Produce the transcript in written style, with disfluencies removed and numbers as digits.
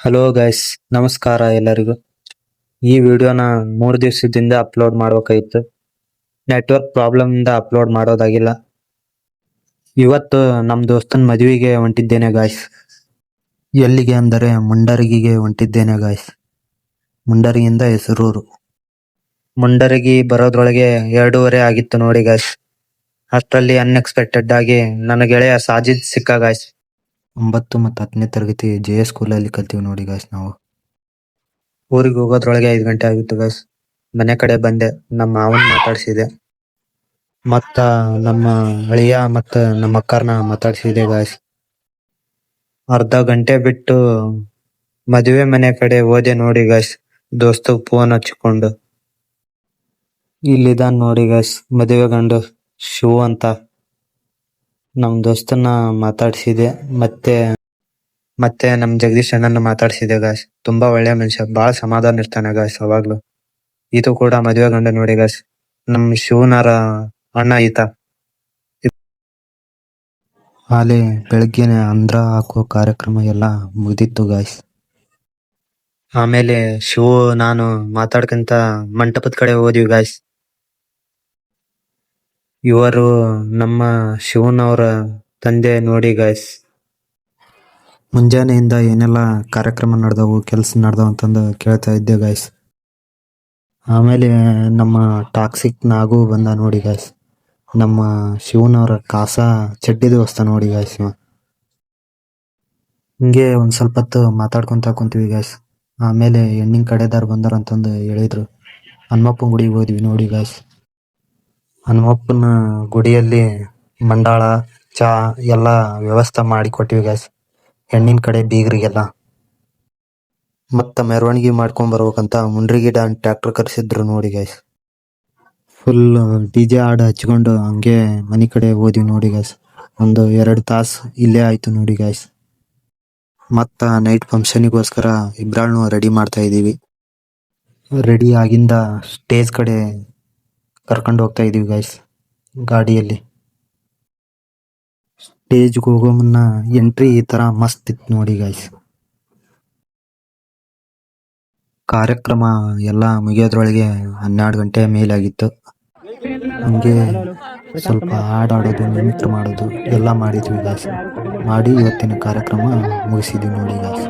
Hello guys, ನಮಸ್ಕಾರ ಎಲ್ಲರಿಗೂ. ಈ ವಿಡಿಯೋನ 3 ದಿವಸದಿಂದ ಅಪ್ಲೋಡ್ ಮಾಡ್ಬೇಕಾಗಿತ್ತು. ನೆಟ್ವರ್ಕ್ ಪ್ರಾಬ್ಲಮ್ ಇಂದ ಅಪ್ಲೋಡ್ ಮಾಡೋದಾಗಿಲ್ಲ. ಇವತ್ತು ನಮ್ ದೋಸ್ತನ್ ಮದುವೆಗೆ ಹೊಂಟಿದ್ದೇನೆ ಗಾಯ್ಸ್. ಎಲ್ಲಿಗೆ ಅಂದರೆ ಮುಂಡರಗಿಗೆ ಹೊಂಟಿದ್ದೇನೆ ಗಾಯ್ಸ್. ಮುಂಡರಗಿಯಿಂದ ಹೆಸರೂರು. ಮುಂಡರಗಿ ಬರೋದ್ರೊಳಗೆ 2:30 ಆಗಿತ್ತು ನೋಡಿ ಗಾಯ್ಸ್. ಅಷ್ಟರಲ್ಲಿ ಅನ್ಎಕ್ಸ್ಪೆಕ್ಟೆಡ್ ಆಗಿ ನನ್ನ ಗೆಳೆಯ ಸಾಜಿದ್ ಸಿಕ್ಕ ಗಾಯ್ಸ್. 9 ಮತ್ತು 10ನೇ ತರಗತಿ JS ಸ್ಕೂಲಲ್ಲಿ ಕಲ್ತೀವಿ ನೋಡಿ ಗಾಯ್ಸ್ ನಾವು. ಊರಿಗೆ ಹೋಗೋದ್ರೊಳಗೆ 5 ಗಂಟೆ ಆಗಿತ್ತು ಗಾಯ್ಸ್. ಮನೆ ಕಡೆ ಬಂದೆ, ನಮ್ಮ ಮಾವನ್ ಮಾತಾಡ್ಸಿದೆ, ಮತ್ತ ನಮ್ಮ ಅಳಿಯ ಮತ್ತ ನಮ್ಮ ಅಕ್ಕರ್ನ ಮಾತಾಡ್ಸಿದೆ ಗಾಯ್ಸ್. ಅರ್ಧ ಗಂಟೆ ಬಿಟ್ಟು ಮದುವೆ ಮನೆ ಕಡೆ ಹೋದೆ ನೋಡಿ ಗಾಯ್ಸ್. ದೋಸ್ತ ಫೋನ್ ಹಚ್ಕೊಂಡು, ಇಲ್ಲಿದಾನ್ ನೋಡಿ ಗಾಯ್ಸ್ ಮದುವೆ ಗಂಡು ಶಿವು ಅಂತ. ನಮ್ ದೋಸ್ತನ್ನ ಮಾತಾಡ್ಸಿದೆ, ಮತ್ತೆ ನಮ್ ಜಗದೀಶ್ ಅಣ್ಣನ ಮಾತಾಡ್ಸಿದೆ ಗಾಯ್ಸ್. ತುಂಬಾ ಒಳ್ಳೆ ಮನುಷ್ಯ, ಬಾಳ ಸಮಾಧಾನ ಇರ್ತಾನೆ ಗಾಯ್ಸ್ ಅವಾಗ್ಲು. ಇದು ಕೂಡ ಮದುವೆ ಗಂಡ ನೋಡಿ ಗಾಯ್ಸ್, ನಮ್ ಶಿವನಾರ ಅಣ್ಣ ಈತ. ಆಲೆ ಬೆಳಗ್ಗೆ ಅಂದ್ರ ಹಾಕೋ ಕಾರ್ಯಕ್ರಮ ಎಲ್ಲ ಮುಗ್ದಿತ್ತು ಗಾಯ್ಸ್. ಆಮೇಲೆ ಶಿವು ನಾನು ಮಾತಾಡ್ಕಂತ ಮಂಟಪದ ಕಡೆ ಹೋದ್ವಿ ಗಾಯ್ಸ್. ಇವರು ನಮ್ಮ ಶಿವನವರ ತಂದೆ ನೋಡಿ ಗಾಯ್ಸ್. ಮುಂಜಾನೆಯಿಂದ ಏನೆಲ್ಲ ಕಾರ್ಯಕ್ರಮ ನಡೆದವು, ಕೆಲಸ ನಡೆದವು ಅಂತಂದು ಕೇಳ್ತಾ ಇದ್ದೆ ಗಾಯ್ಸ್. ಆಮೇಲೆ ನಮ್ಮ ಟಾಕ್ಸಿಕ್ ನಾಗು ಬಂದ ನೋಡಿ ಗಾಯ್ಸ್. ನಮ್ಮ ಶಿವನವರ ಕಾಸ ಚಡ್ಡಿ ದೋಸ್ತ ನೋಡಿ ಗಾಯ್ಸ್ ಇವ. ಹಿಂಗೆ ಒಂದ್ ಸ್ವಲ್ಪ ಹೊತ್ತು ಮಾತಾಡ್ಕೊಂತ ಕುಂತೀವಿ ಗಾಯ್ಸ್. ಆಮೇಲೆ ಹೆಣ್ಣಿನ ಕಡೆದಾರ್ ಬಂದಾರ ಅಂತಂದು ಹೇಳಿದ್ರು. ಹನುಮಪ್ಪನ ಗುಡಿಗೆ ಹೋದ್ವಿ ನೋಡಿ ಗಾಯ್ಸ್. ಹನುಮಪ್ಪನ ಗುಡಿಯಲ್ಲಿ ಮಂಡಾಳ, ಚಾ ಎಲ್ಲ ವ್ಯವಸ್ಥೆ ಮಾಡಿ ಕೊಟ್ಟಿವಿ ಗಾಯ್ಸ್ ಹೆಣ್ಣಿನ ಕಡೆ ಬೀಗರಿಗೆಲ್ಲ. ಮತ್ತ ಮೆರವಣಿಗೆ ಮಾಡ್ಕೊಂಡ್ ಬರ್ಬೇಕಂತ ಮುಂಡ್ರಿಗಿಡ ಟ್ರ್ಯಾಕ್ಟರ್ ಕರೆಸಿದ್ರು ನೋಡಿ ಗಾಯ್ಸ್. ಫುಲ್ DJ ಹಾಡು ಹಚ್ಕೊಂಡು ಹಂಗೆ ಮನೆ ಕಡೆ ಹೋದ್ವಿ ನೋಡಿ ಗಾಯ್ಸ್. ಒಂದು 2 ತಾಸು ಇಲ್ಲೇ ಆಯ್ತು ನೋಡಿ ಗಾಯ್ಸ್. ಮತ್ತ ನೈಟ್ ಫಂಕ್ಷನಿಗೋಸ್ಕರ ಇಬ್ರಾಳ್ನು ರೆಡಿ ಮಾಡ್ತಾ ಇದೀವಿ. ರೆಡಿ ಆಗಿಂದ ಸ್ಟೇಜ್ ಕಡೆ ಕರ್ಕೊಂಡು ಹೋಗ್ತಾ ಇದೀವಿ ಗಾಯ್ಸ್ ಗಾಡಿಯಲ್ಲಿ. ಸ್ಟೇಜ್ಗೆ ಹೋಗೋ ಮುನ್ನ ಎಂಟ್ರಿ ಈ ತರ ಮಸ್ತ್ ಇತ್ತು ನೋಡಿ ಗಾಯ್ಸ್. ಕಾರ್ಯಕ್ರಮ ಎಲ್ಲ ಮುಗಿಯೋದ್ರೊಳಗೆ 12 ಗಂಟೆ ಮೇಲಾಗಿತ್ತು. ಹಂಗೆ ಸ್ವಲ್ಪ ಹಾಡಾಡೋದು, ಮಿಮಿಕ್ರಿ ಮಾಡೋದು ಎಲ್ಲ ಮಾಡಿದ್ವಿ ಗಾಯ್ಸ್. ಮಾಡಿ ಇವತ್ತಿನ ಕಾರ್ಯಕ್ರಮ ಮುಗಿಸಿದ್ವಿ ನೋಡಿ ಗಾಯ್ಸ್.